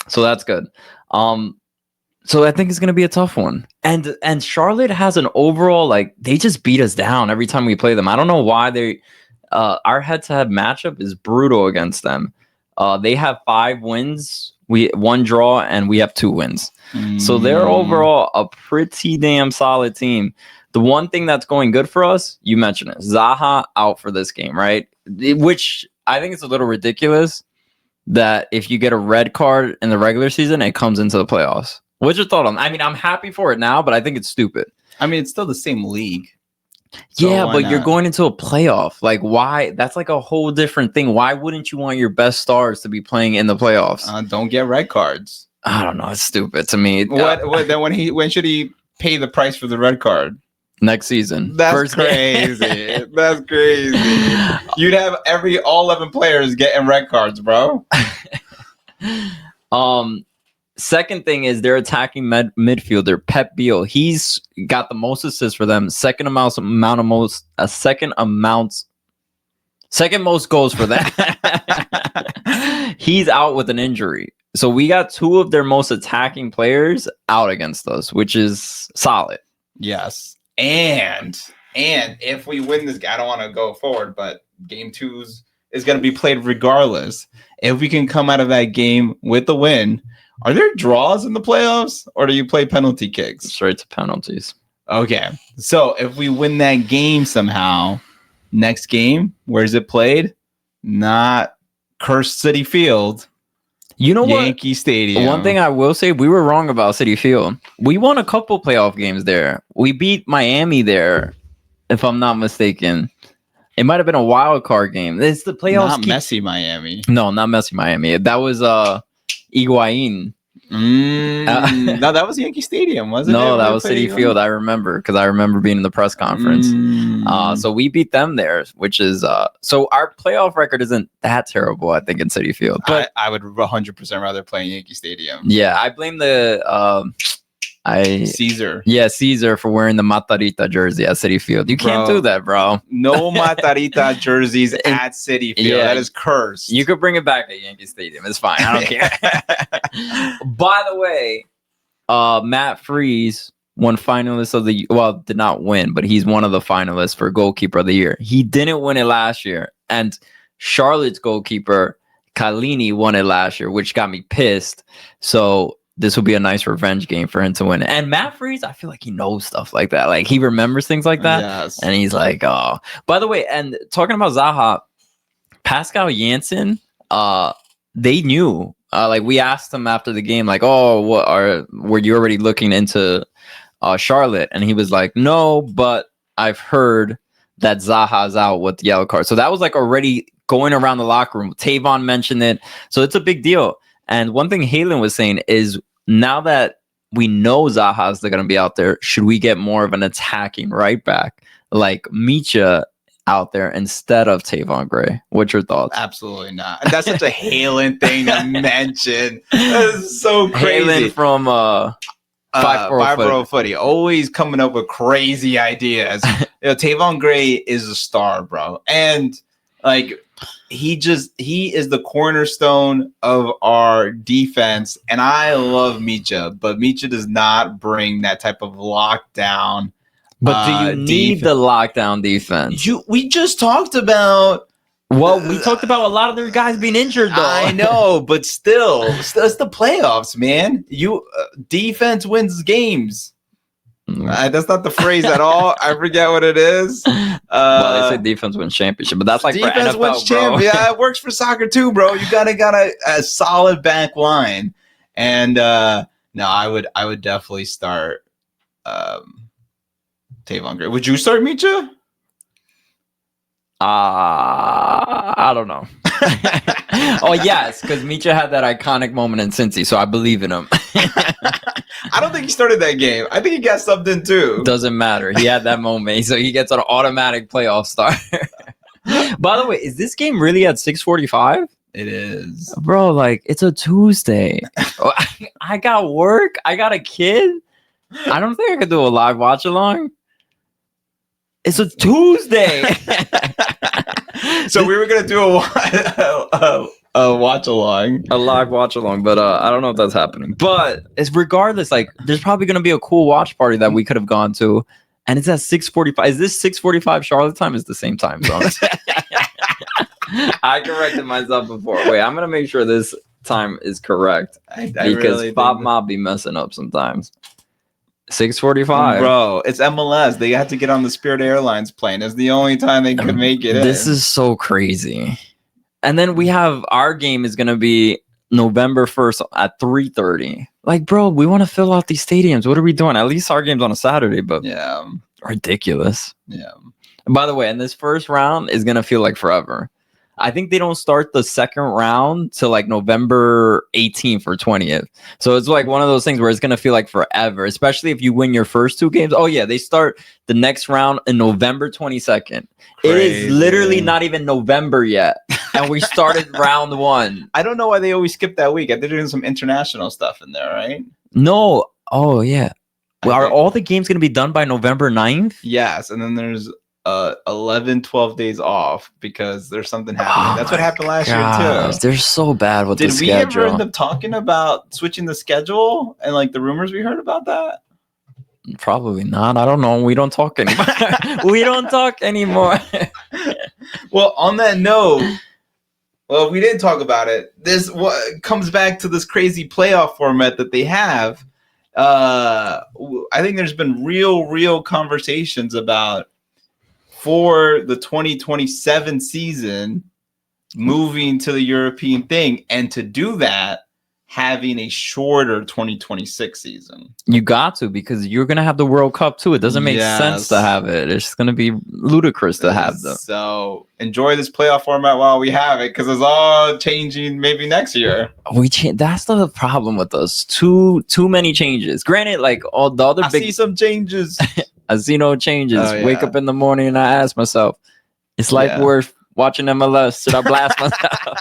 So that's good. So I think it's going to be a tough one. And Charlotte has an overall, like, they just beat us down every time we play them. I don't know why they our head-to-head matchup is brutal against them. They have 5 wins, 1 draw, and we have 2 wins. So they're overall a pretty damn solid team. The one thing that's going good for us, you mentioned it, Zaha out for this game, right? Which I think it's a little ridiculous that if you get a red card in the regular season, it comes into the playoffs. What's your thought on that? I mean, I'm happy for it now, but I think it's stupid. I mean, it's still the same league. So yeah, but you're going into a playoff. Like, why? That's like a whole different thing. Why wouldn't you want your best stars to be playing in the playoffs? Don't get red cards. I don't know. It's stupid to me. What then? When should he pay the price for the red card? Next season. That's crazy. That's crazy. You'd have all 11 players getting red cards, bro. Second thing is their attacking midfielder, Pep Biel. He's got the most assists for them. Second most goals for that. He's out with an injury. So we got 2 of their most attacking players out against us, which is solid. Yes. And if we win this, I don't want to go forward, but game 2 is going to be played regardless. If we can come out of that game with the win, are there draws in the playoffs, or do you play penalty kicks? Straight to penalties. Okay. So if we win that game somehow, next game, where's it played? Not Cursed City Field. You know what? Yankee Stadium. One thing I will say, we were wrong about City Field. We won a couple playoff games there. We beat Miami there, if I'm not mistaken. It might have been a wild card game. It's the playoffs. Not Messi Miami. No, not Messi Miami. That was Higuain. No, that was Yankee Stadium, wasn't it? No, that was City Field. I remember because I remember being in the press conference. So we beat them there, which is so our playoff record isn't that terrible, I think, in City Field. But I would 100% rather play in Yankee Stadium. Yeah, I blame the Caesar. Yeah, Caesar for wearing the Matarita jersey at City Field. You can't do that, bro. No Matarita jerseys at City Field. Yeah, that is cursed. You could bring it back at Yankee Stadium. It's fine. I don't care. By the way, Matt Freese won finalist of the did not win, but he's one of the finalists for goalkeeper of the year. He didn't win it last year, and Charlotte's goalkeeper Kalini won it last year, which got me pissed. So this will be a nice revenge game for him to win. And Matt Freeze, I feel like he knows stuff like that. Like he remembers things like that. Yes. And he's like, oh. By the way, and talking about Zaha, Pascal Janssen, they knew. Like we asked him after the game, like, oh, were you already looking into Charlotte? And he was like, no, but I've heard that Zaha's out with the yellow card. So that was like already going around the locker room. Tavon mentioned it. So it's a big deal. And one thing Halen was saying is now that we know Zaha's going to be out there, should we get more of an attacking right back like Micha out there instead of Tavon Gray? What's your thoughts? Absolutely not. That's such a Halen thing to mention. That is so crazy. Halen from Five Footy, always coming up with crazy ideas. Tavon Gray is a star, bro, and like he is the cornerstone of our defense. And I love Micha, but Micha does not bring that type of lockdown. But do you need the lockdown defense? We just talked about. Well, we talked about a lot of their guys being injured, though. I know, but still, it's the playoffs, man. Defense wins games. That's not the phrase at all. I forget what it is. Well, they say defense wins championship, but that's like defense for NFL, wins bro. Yeah, it works for soccer too, bro. You got a solid back line, and no, I would definitely start Tavon Gray. Would you start Micha? I don't know. Oh, yes, because Micha had that iconic moment in Cincy, so I believe in him. I don't think he started that game. I think he got subbed in too. Doesn't matter. He had that moment, so he gets an automatic playoff start. By the way, is this game really at 6:45? It is. Bro, like, it's a Tuesday. I got work. I got a kid. I don't think I could do a live watch along. It's a Tuesday. So we were gonna do a watch along, a live watch along, but I don't know if that's happening. But it's regardless. Like, there's probably gonna be a cool watch party that we could have gone to, and it's at 6:45. Is this 6:45 Charlotte time? Is the same time zone? I corrected myself before. Wait, I'm gonna make sure this time is correct because really Bob Mob be messing up sometimes. 6:45, bro. It's MLS. They had to get on the Spirit Airlines plane. It's the only time they could make it. This is so crazy. And then we have our game is gonna be November 1st at 3:30. Like, bro, we want to fill out these stadiums. What are we doing? At least our game's on a Saturday, but yeah, ridiculous. Yeah. And by the way, and this first round is gonna feel like forever. I think they don't start the second round till like November 18th or 20th. So it's like one of those things where it's going to feel like forever, especially if you win your first two games. Oh, yeah. They start the next round in November 22nd. It is literally not even November yet. And we started round one. I don't know why they always skip that week. They're doing some international stuff in there, right? No. Oh, yeah. Well, are all the games going to be done by November 9th? Yes. And then there's 11-12 days off because there's something happening. That's what happened last year too. They're so bad with the schedule. Did we ever end up talking about switching the schedule and like the rumors we heard about that? Probably not. I don't know. We don't talk anymore. We don't talk anymore. Well, on that note, well, we didn't talk about it. This comes back to this crazy playoff format that they have. I think there's been real conversations about for the 2027 season moving to the European thing, and to do that, having a shorter 2026 season. You got to, because you're going to have the World Cup too. It doesn't make sense to have it. It's going to be ludicrous to have them. So enjoy this playoff format while we have it, because it's all changing maybe next year. That's the problem with us. Too many changes. Granted, like all the other I see some changes. I see no changes. Oh, yeah. Wake up in the morning and I ask myself, is life worth watching MLS? Should I blast myself?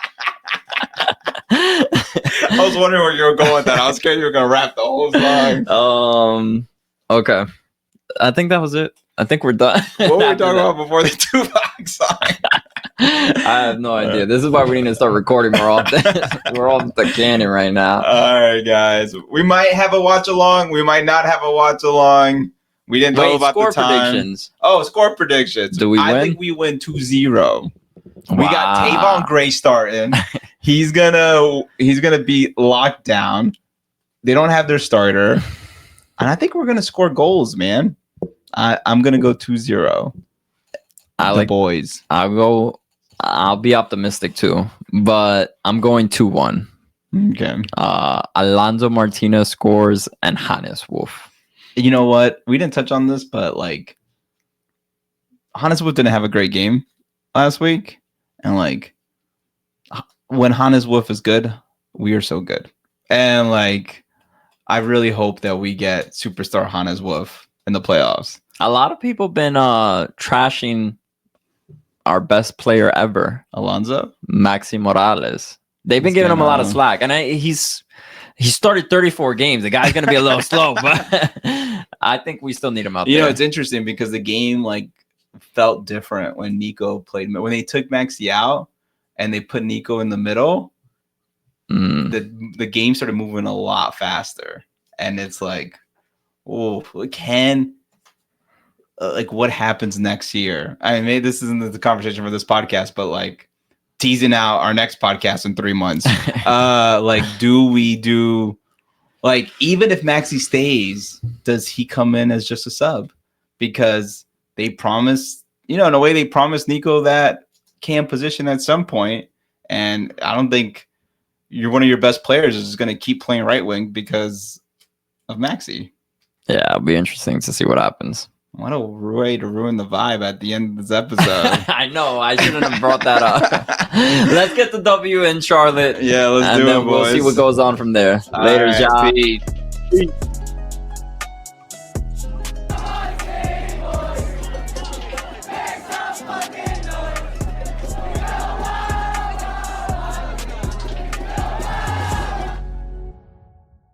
I was wondering where you were going with that. I was scared you were going to rap the whole song. Okay. I think that was it. I think we're done. What were we talking about before the Tupac song? I have no idea. This is why we need to start recording more often. We're all the cannon right now. All right, guys. We might have a watch along. We might not have a watch along. We didn't know about the time. Predictions. Oh, score predictions. Do we win? I think we win 2-0. We got Tavon Gray starting. he's gonna be locked down. They don't have their starter, and I think we're gonna score goals, man. I'm gonna go 2-0. I The like boys. I'll be optimistic too, but I'm going 2-1. Okay. Alonso Martinez scores and Hannes Wolf. You know what? We didn't touch on this, but like Hannes Wolf didn't have a great game last week. And like when Hannes Wolf is good, we are so good. And like I really hope that we get superstar Hannes Wolf in the playoffs. A lot of people been trashing our best player ever, Alonso? Maxi Morales. They've been He's giving him a lot of gonna- slack, and he started 34 games. The guy's gonna be a little slow, but I think we still need him out You there. know, it's interesting because the game like felt different when Nico played. When they took Maxi out and they put Nico in the middle, the game started moving a lot faster. And it's like, oh, like what happens next year? I mean, maybe this isn't the conversation for this podcast, but like teasing out our next podcast in 3 months. Like, do we do like even if Maxi stays, does he come in as just a sub? Because they promised, in a way, they promised Nico that cam position at some point, and I don't think you're one of your best players is going to keep playing right wing because of Maxi. Yeah, it'll be interesting to see what happens. What a way to ruin the vibe at the end of this episode. I know. I shouldn't have brought that up. Let's get the W in Charlotte. Yeah, let's and do then it, we'll boys. see what goes on from there. All Later, right, John. peace. Peace.